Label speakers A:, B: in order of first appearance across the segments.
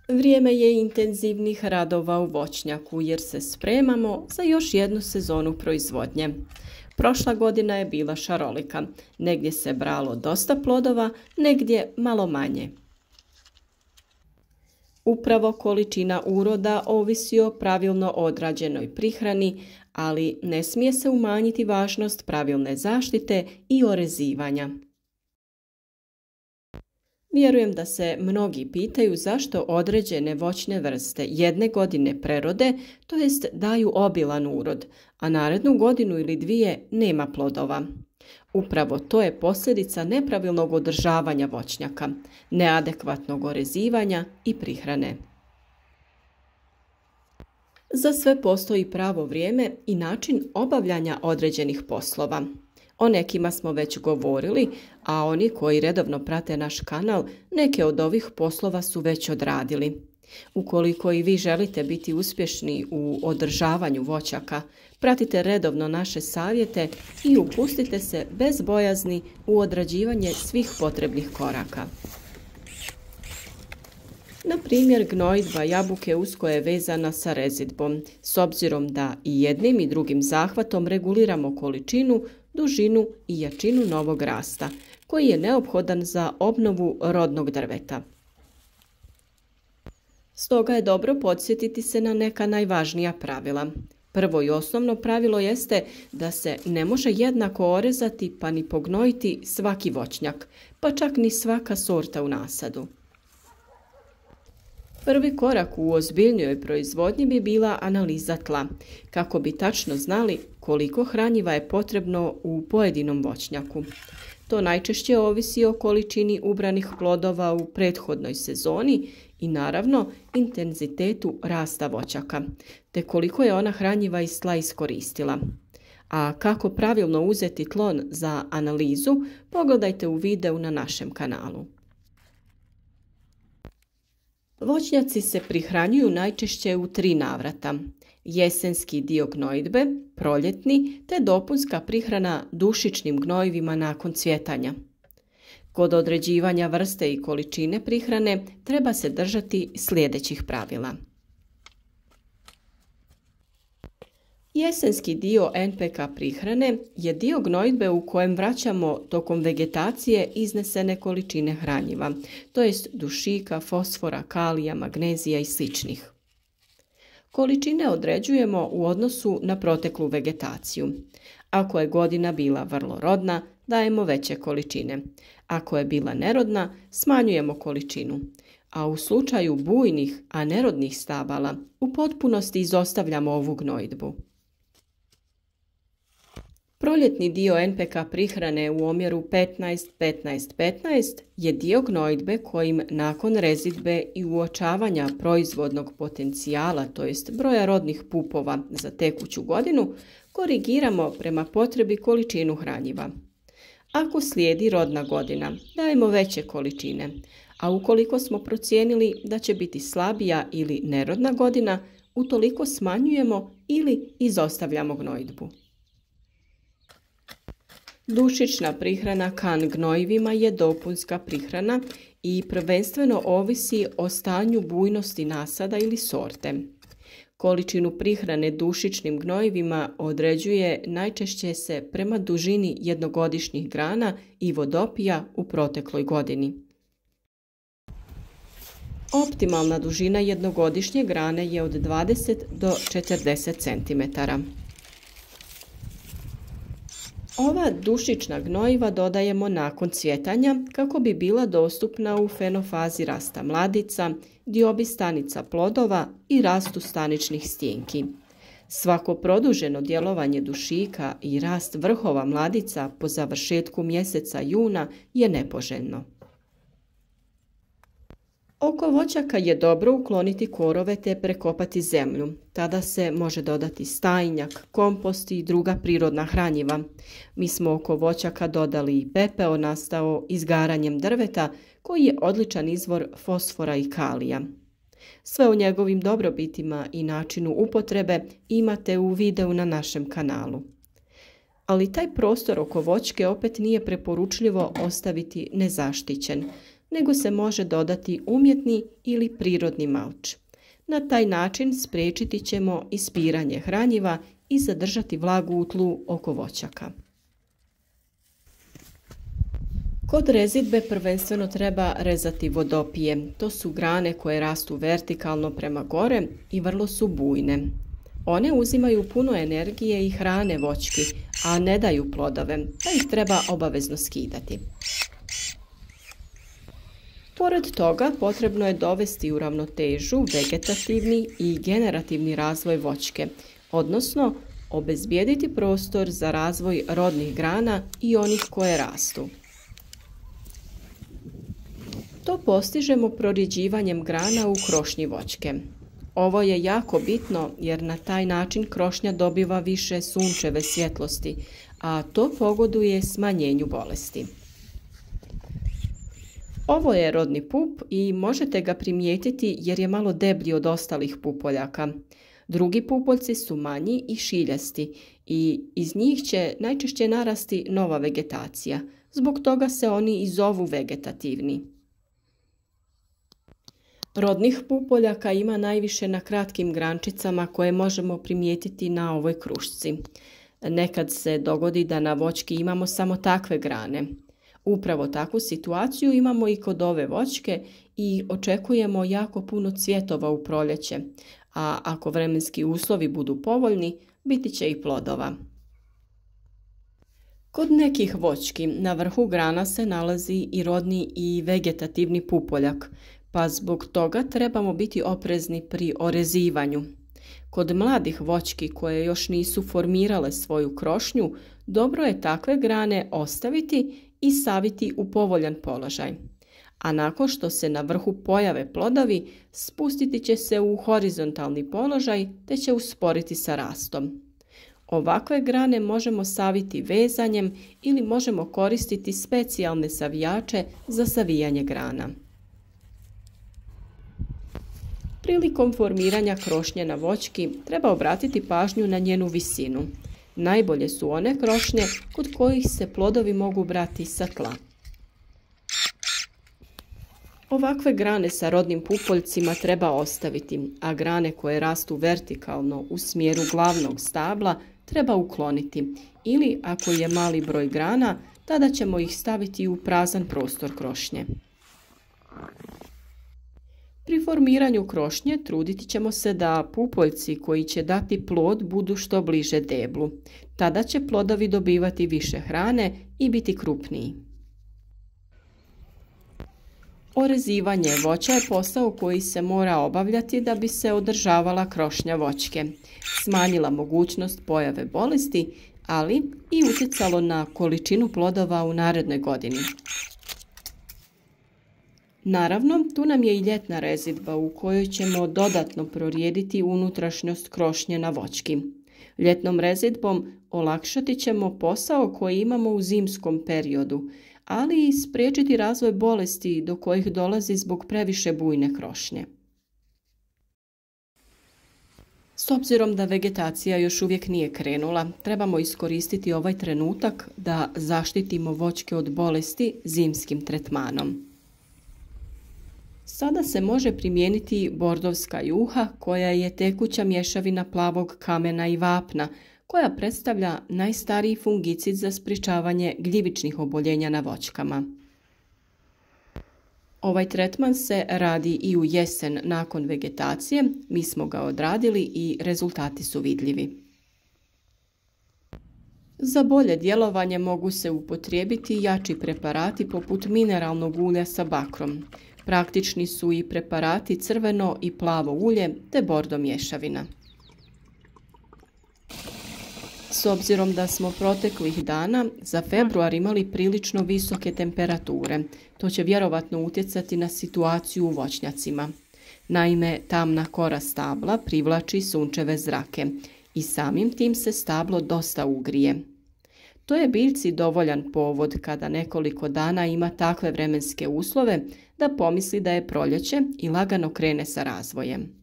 A: Vrijeme je intenzivnih radova u voćnjaku jer se spremamo za još jednu sezonu proizvodnje. Prošla godina je bila šarolika. Negdje se bralo dosta plodova, negdje malo manje. Upravo količina uroda ovisi o pravilno odrađenoj prihrani, ali ne smije se umanjiti važnost pravilne zaštite i orezivanja. Vjerujem da se mnogi pitaju zašto određene voćne vrste jedne godine prerode, to jest daju obilan urod, a narednu godinu ili dvije nema plodova. Upravo to je posljedica nepravilnog održavanja voćnjaka, neadekvatnog orezivanja i prihrane. Za sve postoji pravo vrijeme i način obavljanja određenih poslova. O nekima smo već govorili, a oni koji redovno prate naš kanal, neke od ovih poslova su već odradili. Ukoliko i vi želite biti uspješni u održavanju voćaka, pratite redovno naše savjete i upustite se bez bojazni u odrađivanje svih potrebnih koraka. Na primjer, gnojidba jabuke usko je vezana sa rezidbom, s obzirom da i jednim i drugim zahvatom reguliramo količinu, dužinu i jačinu novog rasta, koji je neophodan za obnovu rodnog drveta. Stoga je dobro podsjetiti se na neka najvažnija pravila. Prvo i osnovno pravilo jeste da se ne može jednako orezati pa ni pognojiti svaki voćnjak, pa čak ni svaka sorta u nasadu. Prvi korak u ozbiljnijoj proizvodnji bi bila analiza tla, kako bi tačno znali koliko hranjiva je potrebno u pojedinom voćnjaku. To najčešće ovisi o količini ubranih plodova u prethodnoj sezoni i naravno intenzitetu rasta voćaka, te koliko je ona hranjiva iz tla iskoristila. A kako pravilno uzeti tlon za analizu, pogledajte u videu na našem kanalu. Voćnjaci se prihranjuju najčešće u 3 navrata. Jesenski dio gnojidbe, proljetni te dopunska prihrana dušičnim gnojivima nakon cvjetanja. Kod određivanja vrste i količine prihrane treba se držati sljedećih pravila. Jesenski dio NPK prihrane je dio gnojidbe u kojem vraćamo tokom vegetacije iznesene količine hranjiva, to jest dušika, fosfora, kalija, magnezija i sl. Količine određujemo u odnosu na proteklu vegetaciju. Ako je godina bila vrlo rodna, dajemo veće količine. Ako je bila nerodna, smanjujemo količinu. A u slučaju bujnih, a nerodnih stabala, u potpunosti izostavljamo ovu gnojidbu. Proljetni dio NPK prihrane u omjeru 15-15-15 je dio gnojidbe kojim nakon rezidbe i uočavanja proizvodnog potencijala, to jest broja rodnih pupova za tekuću godinu, korigiramo prema potrebi količinu hranjiva. Ako slijedi rodna godina, dajemo veće količine, a ukoliko smo procijenili da će biti slabija ili nerodna godina, utoliko smanjujemo ili izostavljamo gnojidbu. Dušična prihrana kan gnojivima je dopunska prihrana i prvenstveno ovisi o stanju bujnosti nasada ili sorte. Količinu prihrane dušičnim gnojivima određuje najčešće se prema dužini jednogodišnjih grana i vodopija u protekloj godini. Optimalna dužina jednogodišnje grane je od 20 do 40 cm. Ova dušična gnojiva dodajemo nakon cvjetanja kako bi bila dostupna u fenofazi rasta mladica, diobi stanica plodova i rastu staničnih stjenki. Svako produženo djelovanje dušika i rast vrhova mladica po završetku mjeseca juna je nepoželjno. Oko voćaka je dobro ukloniti korove te prekopati zemlju. Tada se može dodati stajnjak, kompost i druga prirodna hranjiva. Mi smo oko voćaka dodali i pepeo nastao izgaranjem drveta koji je odličan izvor fosfora i kalija. Sve o njegovim dobrobitima i načinu upotrebe imate u videu na našem kanalu. Ali taj prostor oko voćke opet nije preporučljivo ostaviti nezaštićen. nego se može dodati umjetni ili prirodni malč. Na taj način spriječiti ćemo ispiranje hranjiva i zadržati vlagu u tlu oko voćaka. Kod rezidbe prvenstveno treba rezati vodopije. To su grane koje rastu vertikalno prema gore i vrlo su bujne. One uzimaju puno energije i hrane voćki, a ne daju plodove, pa ih treba obavezno skidati. Pored toga, potrebno je dovesti u ravnotežu vegetativni i generativni razvoj voćke, odnosno obezbijediti prostor za razvoj rodnih grana i onih koje rastu. To postižemo prorjeđivanjem grana u krošnji voćke. Ovo je jako bitno jer na taj način krošnja dobiva više sunčeve svjetlosti, a to pogoduje smanjenju bolesti. Ovo je rodni pup i možete ga primijetiti jer je malo deblji od ostalih pupoljaka. Drugi pupoljci su manji i šiljasti i iz njih će najčešće narasti nova vegetacija. Zbog toga se oni i zovu vegetativni. Rodnih pupoljaka ima najviše na kratkim grančicama koje možemo primijetiti na ovoj krušci. Nekad se dogodi da na voćki imamo samo takve grane. Upravo takvu situaciju imamo i kod ove voćke i očekujemo jako puno cvjetova u proljeće, a ako vremenski uslovi budu povoljni, biti će i plodova. Kod nekih voćki na vrhu grana se nalazi i rodni i vegetativni pupoljak, pa zbog toga trebamo biti oprezni pri orezivanju. Kod mladih voćki koje još nisu formirale svoju krošnju, dobro je takve grane ostaviti i saviti u povoljan položaj. A nakon što se na vrhu pojave plodovi, spustiti će se u horizontalni položaj te će usporiti sa rastom. Ovakve grane možemo saviti vezanjem ili možemo koristiti specijalne savijače za savijanje grana. Prilikom formiranja krošnje na voćki treba obratiti pažnju na njenu visinu. Najbolje su one krošnje kod kojih se plodovi mogu brati sa tla. Ovakve grane sa rodnim pupoljcima treba ostaviti, a grane koje rastu vertikalno u smjeru glavnog stabla treba ukloniti ili ako je mali broj grana, tada ćemo ih staviti u prazan prostor krošnje. Pri formiranju krošnje truditi ćemo se da pupoljci koji će dati plod budu što bliže deblu. Tada će plodovi dobivati više hrane i biti krupniji. Orezivanje voća je posao koji se mora obavljati da bi se održavala krošnja voćke, smanjila mogućnost pojave bolesti, ali i utjecalo na količinu plodova u narednoj godini. Naravno, tu nam je i ljetna rezidba u kojoj ćemo dodatno prorijediti unutrašnjost krošnje na voćki. Ljetnom rezidbom olakšati ćemo posao koji imamo u zimskom periodu, ali i spriječiti razvoj bolesti do kojih dolazi zbog previše bujne krošnje. S obzirom da vegetacija još uvijek nije krenula, trebamo iskoristiti ovaj trenutak da zaštitimo voćke od bolesti zimskim tretmanom. Sada se može primijeniti bordovska juha koja je tekuća mješavina plavog kamena i vapna, koja predstavlja najstariji fungicid za sprječavanje gljivičnih oboljenja na voćkama. Ovaj tretman se radi i u jesen nakon vegetacije, mi smo ga odradili i rezultati su vidljivi. Za bolje djelovanje mogu se upotrijebiti jači preparati poput mineralnog ulja sa bakrom. Praktični su i preparati crveno i plavo ulje te bordo mješavina. S obzirom da smo proteklih dana za februar imali prilično visoke temperature, to će vjerovatno utjecati na situaciju u voćnjacima. Naime, tamna kora stabla privlači sunčeve zrake i samim tim se stablo dosta ugrije. To je biljci dovoljan povod kada nekoliko dana ima takve vremenske uslove da pomisli da je proljeće i lagano krene sa razvojem.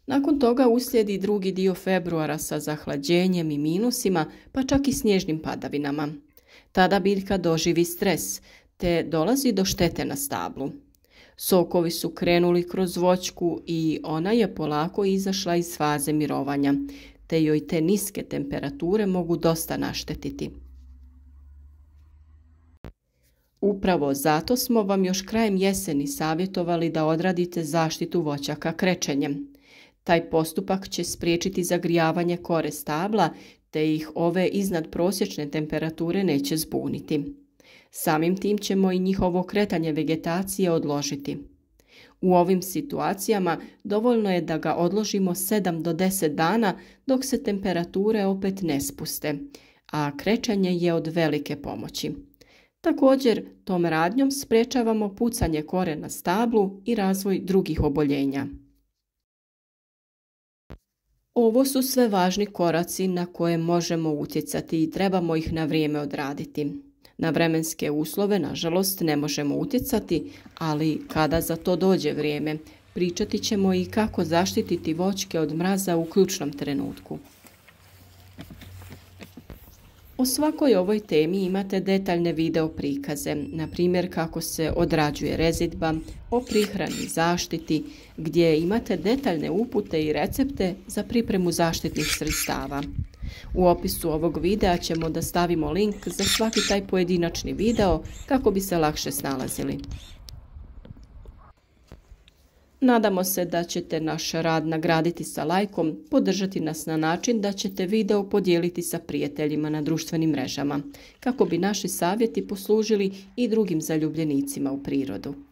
A: Nakon toga uslijedi drugi dio februara sa zahlađenjem i minusima, pa čak i snježnim padavinama. Tada biljka doživi stres, te dolazi do štete na stablu. Sokovi su krenuli kroz voćku i ona je polako izašla iz faze mirovanja, te joj te niske temperature mogu dosta naštetiti. Upravo zato smo vam još krajem jeseni savjetovali da odradite zaštitu voćaka krečenjem. Taj postupak će spriječiti zagrijavanje kore stabla, te ih ove iznadprosječne temperature neće zbuniti. Samim tim ćemo i njihovo kretanje vegetacije odložiti. U ovim situacijama dovoljno je da ga odložimo 7 do 10 dana dok se temperature opet ne spuste, a krečanje je od velike pomoći. Također, tom radnjom sprečavamo pucanje kore na stablu i razvoj drugih oboljenja. Ovo su sve važni koraci na koje možemo utjecati i trebamo ih na vrijeme odraditi. Na vremenske uslove, nažalost, ne možemo utjecati, ali kada za to dođe vrijeme, pričati ćemo i kako zaštititi voćke od mraza u ključnom trenutku. O svakoj ovoj temi imate detaljne video prikaze, na primjer kako se odrađuje rezidba, o prihrani i zaštiti, gdje imate detaljne upute i recepte za pripremu zaštitnih sredstava. U opisu ovog videa ćemo da stavimo link za svaki taj pojedinačni video kako bi se lakše snalazili. Nadamo se da ćete naš rad nagraditi sa lajkom, podržati nas na način da ćete video podijeliti sa prijateljima na društvenim mrežama, kako bi naši savjeti poslužili i drugim zaljubljenicima u prirodu.